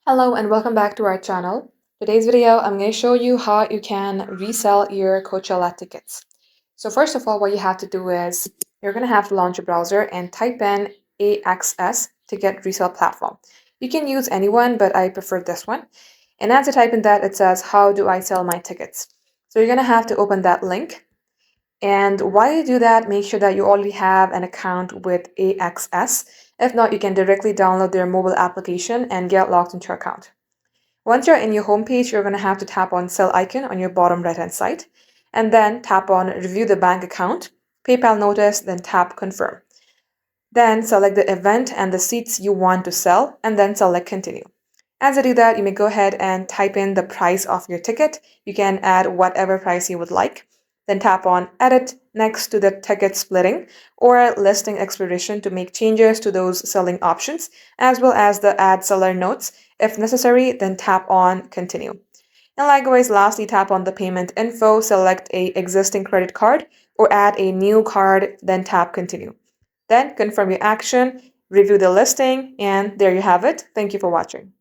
Hello and welcome back to our channel. Today's video, I'm going to show you how you can resell your Coachella tickets. So first of all, what you have to do is you're going to have to launch your browser and type in AXS ticket resale platform. You can use anyone, but I prefer this one. And as you type in that, it says, how do I sell my tickets? So you're going to have to open that link. And while you do that, make sure that you already have an account with AXS. If not, you can directly download their mobile application and get logged into your account. Once you're in your homepage, you're going to have to tap on Sell icon on your bottom right-hand side, and then tap on Review the bank account, PayPal notice, then tap Confirm. Then select the event and the seats you want to sell, and then select Continue. As you do that, you may go ahead and type in the price of your ticket. You can add whatever price you would like. Then tap on Edit next to the ticket splitting or listing expiration to make changes to those selling options, as well as the Add Seller Notes. If necessary, then tap on Continue. And likewise, lastly, tap on the payment info, select a existing credit card or add a new card, then tap Continue. Then confirm your action, review the listing, and there you have it. Thank you for watching.